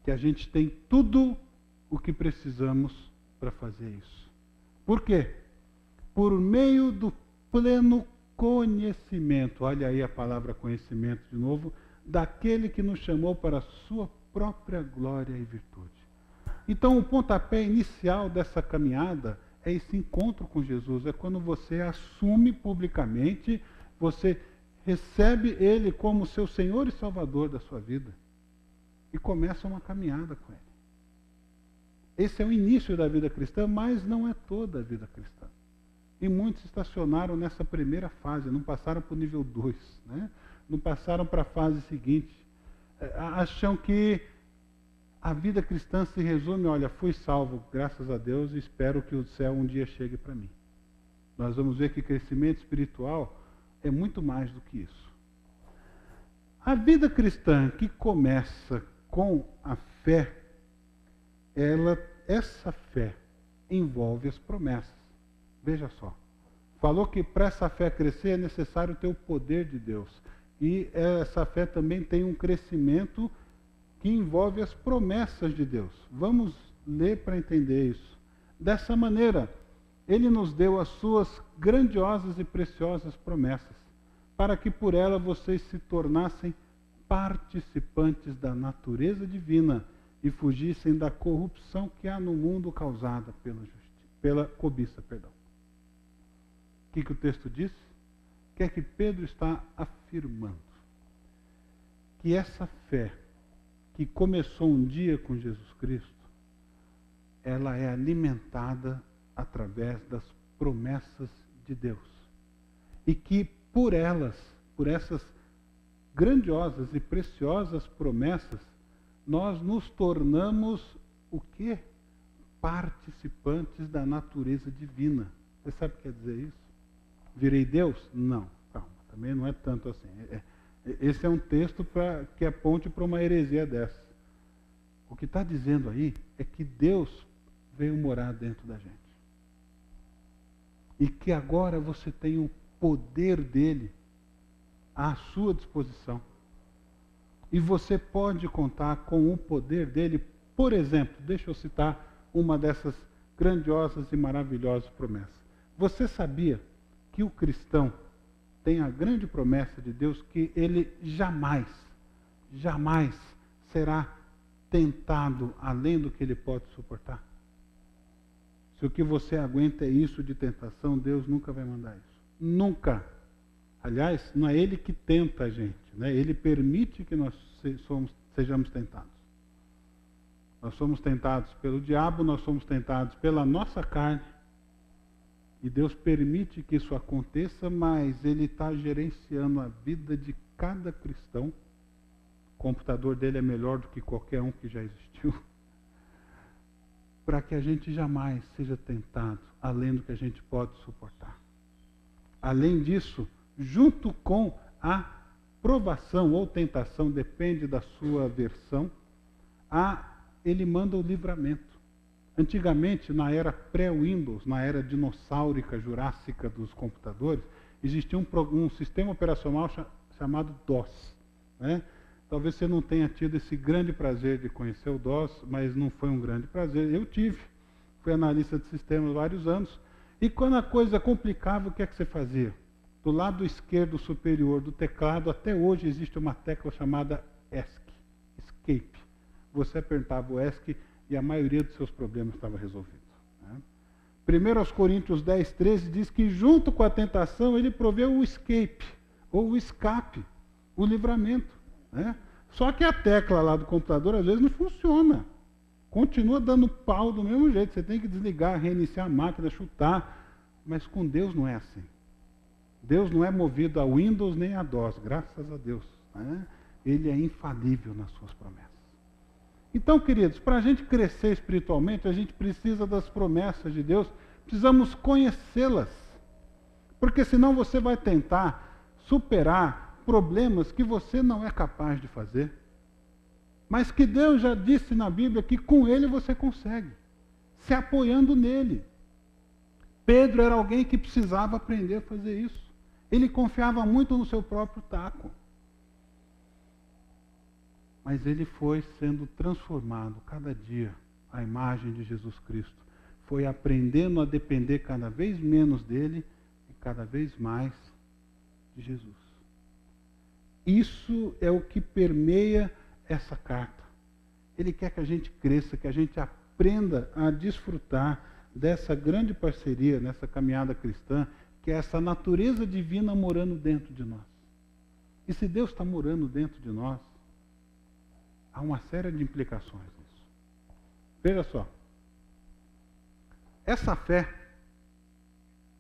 que a gente tem tudo o que precisamos para fazer isso. Por quê? Por meio do pleno conhecimento, olha aí a palavra conhecimento de novo, daquele que nos chamou para a sua própria glória e virtude. Então o pontapé inicial dessa caminhada é esse encontro com Jesus, é quando você assume publicamente, você recebe Ele como seu Senhor e Salvador da sua vida e começa uma caminhada com Ele. Esse é o início da vida cristã, mas não é toda a vida cristã. E muitos estacionaram nessa primeira fase, não passaram para o nível 2, né? Não passaram para a fase seguinte. Acham que a vida cristã se resume, olha, fui salvo, graças a Deus, e espero que o céu um dia chegue para mim. Nós vamos ver que crescimento espiritual é muito mais do que isso. A vida cristã que começa com a fé, essa fé envolve as promessas. Veja só, falou que para essa fé crescer é necessário ter o poder de Deus. E essa fé também tem um crescimento que envolve as promessas de Deus. Vamos ler para entender isso. Dessa maneira, Ele nos deu as suas grandiosas e preciosas promessas, para que por ela vocês se tornassem participantes da natureza divina e fugissem da corrupção que há no mundo causada pela cobiça. O que o texto diz? O que é que Pedro está afirmando? Que essa fé que começou um dia com Jesus Cristo, ela é alimentada através das promessas de Deus. E que por essas grandiosas e preciosas promessas, nós nos tornamos o quê? Participantes da natureza divina. Você sabe o que quer dizer isso? Virei Deus? Não, calma, também não é tanto assim. Esse é um texto que é ponte para uma heresia dessa. O que está dizendo aí é que Deus veio morar dentro da gente. E que agora você tem o poder dele à sua disposição. E você pode contar com o poder dele. Por exemplo, deixa eu citar uma dessas grandiosas e maravilhosas promessas. Você sabia que o cristão tem a grande promessa de Deus que ele jamais será tentado além do que ele pode suportar? Se o que você aguenta é isso de tentação, Deus nunca vai mandar isso. Nunca. Aliás, não é Ele que tenta a gente, né? Ele permite que nós sejamos tentados. Nós somos tentados pelo diabo, nós somos tentados pela nossa carne. E Deus permite que isso aconteça, mas Ele está gerenciando a vida de cada cristão. O computador dele é melhor do que qualquer um que já existiu. Para que a gente jamais seja tentado além do que a gente pode suportar. Além disso, junto com a provação ou tentação, depende da sua versão, ele manda o livramento. Antigamente, na era pré-Windows, na era dinossáurica, jurássica dos computadores, existia um sistema operacional chamado DOS, né? Talvez você não tenha tido esse grande prazer de conhecer o DOS, mas não foi um grande prazer. Eu tive. Fui analista de sistemas há vários anos. E quando a coisa complicava, o que é que você fazia? Do lado esquerdo superior do teclado, até hoje existe uma tecla chamada ESC, Escape. Você apertava o ESC e a maioria dos seus problemas estava resolvido. Né? 1 Coríntios 10, 13 diz que junto com a tentação ele proveu o escape, ou o escape, o livramento. Né? Só que a tecla lá do computador às vezes não funciona. Continua dando pau do mesmo jeito. Você tem que desligar, reiniciar a máquina, chutar. Mas com Deus não é assim. Deus não é movido a Windows nem a DOS, graças a Deus. Né? Ele é infalível nas suas promessas. Então, queridos, para a gente crescer espiritualmente, a gente precisa das promessas de Deus, precisamos conhecê-las. Porque senão você vai tentar superar problemas que você não é capaz de fazer. Mas que Deus já disse na Bíblia que com Ele você consegue, se apoiando nele. Pedro era alguém que precisava aprender a fazer isso. Ele confiava muito no seu próprio taco. mas ele foi sendo transformado cada dia à imagem de Jesus Cristo. Foi aprendendo a depender cada vez menos dele e cada vez mais de Jesus. Isso é o que permeia essa carta. Ele quer que a gente cresça, que a gente aprenda a desfrutar dessa grande parceria, nessa caminhada cristã, que é essa natureza divina morando dentro de nós. E se Deus está morando dentro de nós, há uma série de implicações nisso. Veja só. Essa fé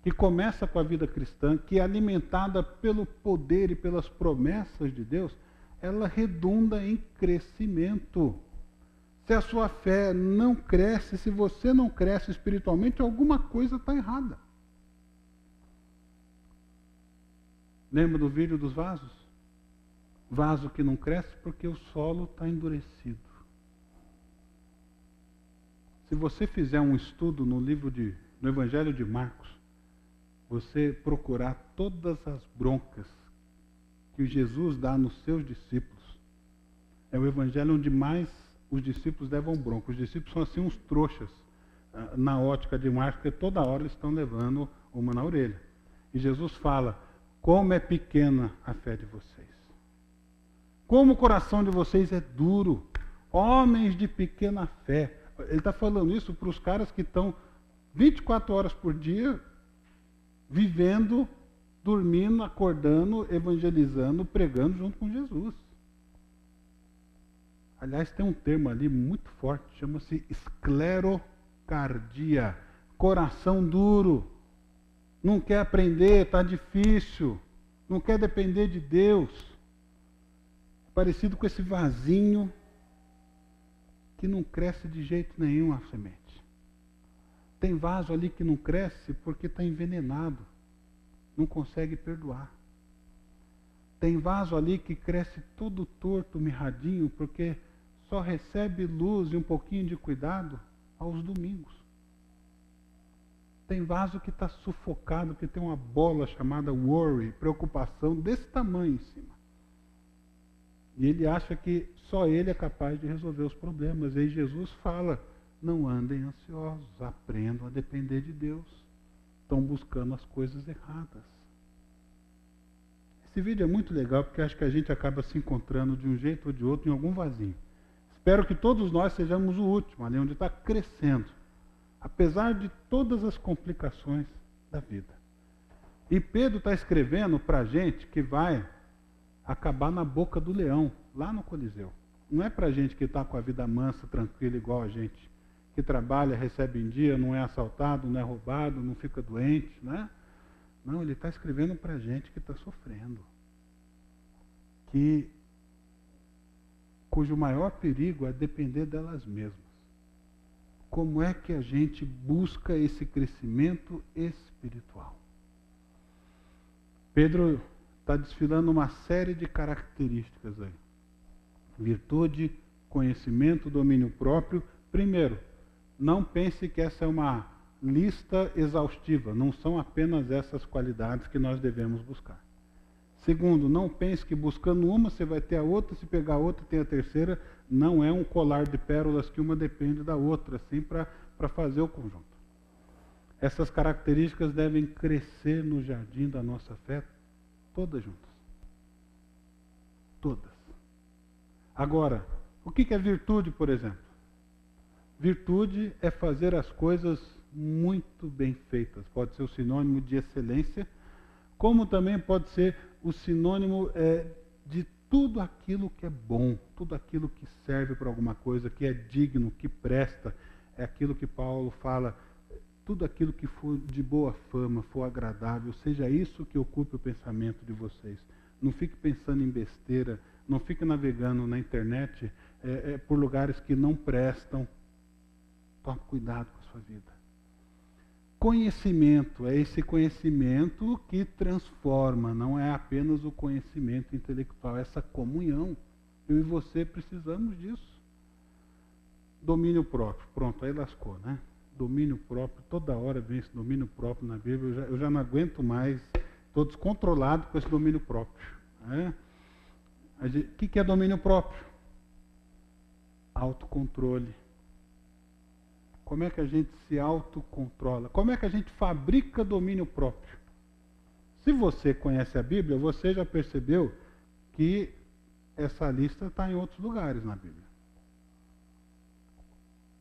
que começa com a vida cristã, que é alimentada pelo poder e pelas promessas de Deus, ela redunda em crescimento. Se a sua fé não cresce, se você não cresce espiritualmente, alguma coisa está errada. Lembra do vídeo dos vasos? Vaso que não cresce porque o solo está endurecido. Se você fizer um estudo no Evangelho de Marcos, você procurar todas as broncas que Jesus dá nos seus discípulos, é o evangelho onde mais os discípulos levam bronca. Os discípulos são assim uns trouxas na ótica de Marcos, porque toda hora eles estão levando uma na orelha. E Jesus fala: como é pequena a fé de vocês. Como o coração de vocês é duro. Homens de pequena fé. Ele está falando isso para os caras que estão 24 horas por dia vivendo, dormindo, acordando, evangelizando, pregando junto com Jesus. Aliás, tem um termo ali muito forte, chama-se esclerocardia. Coração duro. Não quer aprender, está difícil. Não quer depender de Deus. Parecido com esse vasinho que não cresce de jeito nenhum a semente. Tem vaso ali que não cresce porque está envenenado. Não consegue perdoar. Tem vaso ali que cresce todo torto, mirradinho, porque só recebe luz e um pouquinho de cuidado aos domingos. Tem vaso que está sufocado, que tem uma bola chamada worry, preocupação desse tamanho em cima. E ele acha que só ele é capaz de resolver os problemas. E aí Jesus fala: não andem ansiosos, aprendam a depender de Deus. Estão buscando as coisas erradas. Esse vídeo é muito legal porque acho que a gente acaba se encontrando de um jeito ou de outro em algum vasinho. Espero que todos nós sejamos o último, ali onde está crescendo, apesar de todas as complicações da vida. E Pedro está escrevendo para a gente que vai acabar na boca do leão, lá no Coliseu. Não é para a gente que está com a vida mansa, tranquila, igual a gente, que trabalha, recebe em dia, não é assaltado, não é roubado, não fica doente, né? Não, ele está escrevendo para a gente que está sofrendo. Cujo maior perigo é depender delas mesmas. Como é que a gente busca esse crescimento espiritual? Pedro está desfilando uma série de características aí. Virtude, conhecimento, domínio próprio. Primeiro, não pense que essa é uma lista exaustiva. Não são apenas essas qualidades que nós devemos buscar. Segundo, não pense que buscando uma você vai ter a outra, se pegar a outra tem a terceira. Não é um colar de pérolas que uma depende da outra, assim, para fazer o conjunto. Essas características devem crescer no jardim da nossa fé, todas juntas. Todas. Agora, o que é virtude, por exemplo? Virtude é fazer as coisas muito bem feitas. Pode ser o sinônimo de excelência, como também pode ser o sinônimo de tudo aquilo que é bom, tudo aquilo que serve para alguma coisa, que é digno, que presta. É aquilo que Paulo fala, tudo aquilo que for de boa fama, for agradável, seja isso que ocupe o pensamento de vocês. Não fique pensando em besteira, não fique navegando na internet por lugares que não prestam. Tome cuidado com a sua vida. Conhecimento, é esse conhecimento que transforma, não é apenas o conhecimento intelectual, é essa comunhão. Eu e você precisamos disso. Domínio próprio, pronto, aí lascou, né? Domínio próprio, toda hora vem esse domínio próprio na Bíblia, eu já não aguento mais, estou descontrolado com esse domínio próprio. Né? O que é domínio próprio? Autocontrole. Como é que a gente se autocontrola? Como é que a gente fabrica domínio próprio? Se você conhece a Bíblia, você já percebeu que essa lista está em outros lugares na Bíblia.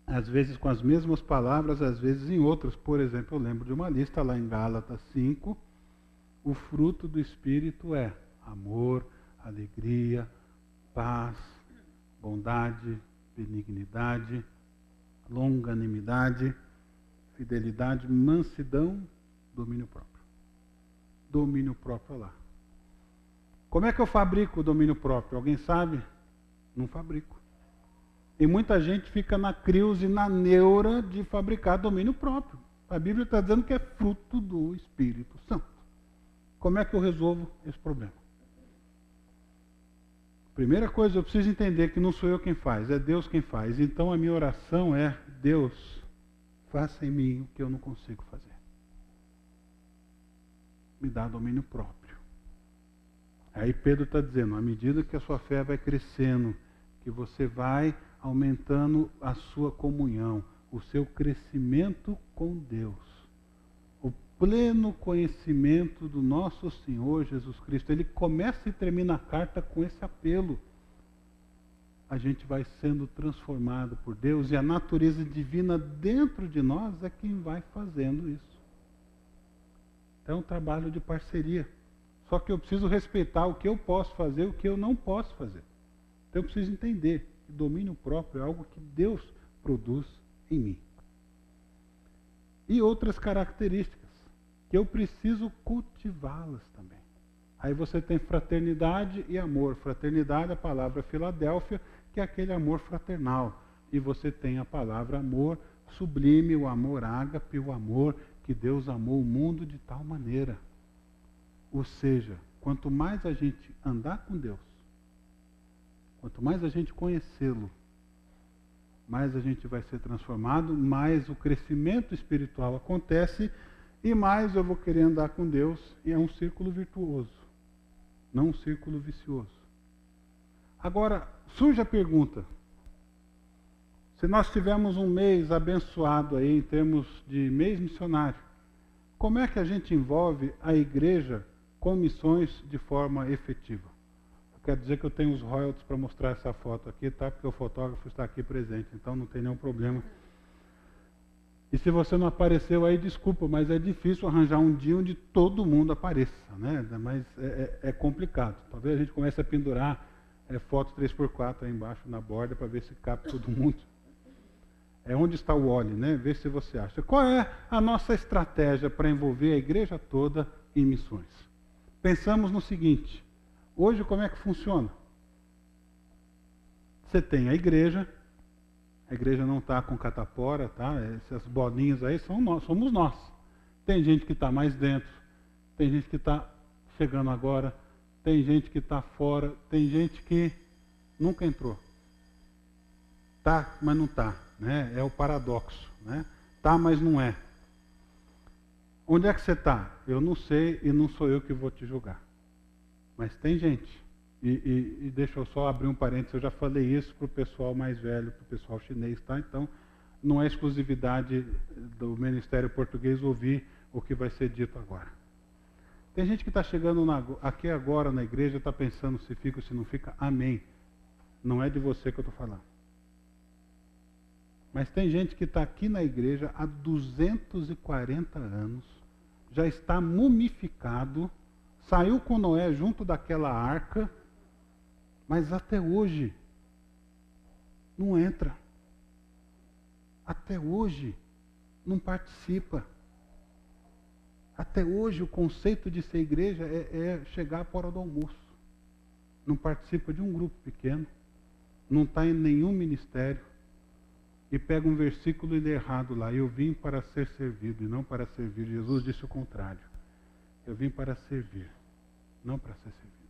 Às vezes com as mesmas palavras, às vezes em outras. Por exemplo, eu lembro de uma lista lá em Gálatas 5. O fruto do Espírito é amor, alegria, paz, bondade, benignidade, longanimidade, fidelidade, mansidão, domínio próprio. Domínio próprio lá. Como é que eu fabrico o domínio próprio? Alguém sabe? Não fabrico. E muita gente fica na crise, na neura de fabricar domínio próprio. A Bíblia está dizendo que é fruto do Espírito Santo. Como é que eu resolvo esse problema? Primeira coisa, eu preciso entender que não sou eu quem faz, é Deus quem faz. Então a minha oração é: Deus, faça em mim o que eu não consigo fazer. Me dá domínio próprio. Aí Pedro está dizendo, à medida que a sua fé vai crescendo, que você vai aumentando a sua comunhão, o seu crescimento com Deus, o pleno conhecimento do nosso Senhor Jesus Cristo. Ele começa e termina a carta com esse apelo. A gente vai sendo transformado por Deus e a natureza divina dentro de nós é quem vai fazendo isso. É um trabalho de parceria. Só que eu preciso respeitar o que eu posso fazer e o que eu não posso fazer. Então eu preciso entender que domínio próprio é algo que Deus produz em mim. E outras características que eu preciso cultivá-las também. Aí você tem fraternidade e amor. Fraternidade, a palavra Filadélfia, que é aquele amor fraternal. E você tem a palavra amor sublime, o amor ágape, o amor que Deus amou o mundo de tal maneira. Ou seja, quanto mais a gente andar com Deus, quanto mais a gente conhecê-lo, mais a gente vai ser transformado, mais o crescimento espiritual acontece e mais eu vou querer andar com Deus, e é um círculo virtuoso, não um círculo vicioso. Agora, surge a pergunta: se nós tivermos um mês abençoado aí em termos de mês missionário, como é que a gente envolve a igreja com missões de forma efetiva? Quer dizer que eu tenho os royalties para mostrar essa foto aqui, tá? Porque o fotógrafo está aqui presente, então não tem nenhum problema. E se você não apareceu aí, desculpa, mas é difícil arranjar um dia onde todo mundo apareça, né? Mas é complicado. Talvez a gente comece a pendurar fotos 3x4 aí embaixo na borda para ver se cabe todo mundo. É onde está o Oli, né? Vê se você acha. Qual é a nossa estratégia para envolver a igreja toda em missões? Pensamos no seguinte: hoje como é que funciona? Você tem a igreja não está com catapora, tá? Essas bolinhas aí somos nós. Tem gente que está mais dentro, tem gente que está chegando agora, tem gente que está fora, tem gente que nunca entrou. Tá, mas não está, né? É o paradoxo, né? Tá, mas não é. Onde é que você está? Eu não sei e não sou eu que vou te julgar. Mas tem gente. E deixa eu só abrir um parênteses, eu já falei isso para o pessoal mais velho, para o pessoal chinês, tá? Então, não é exclusividade do Ministério Português ouvir o que vai ser dito agora. Tem gente que está chegando aqui agora na igreja, está pensando se fica ou se não fica. Amém. Não é de você que eu estou falando. Mas tem gente que está aqui na igreja há 240 anos, já está mumificado, saiu com Noé junto daquela arca, mas até hoje não entra. Até hoje não participa. Até hoje o conceito de ser igreja é chegar à hora do almoço. Não participa de um grupo pequeno, não está em nenhum ministério, e pega um versículo e lê errado lá: eu vim para ser servido e não para servir. Jesus disse o contrário: eu vim para servir, não para ser servido.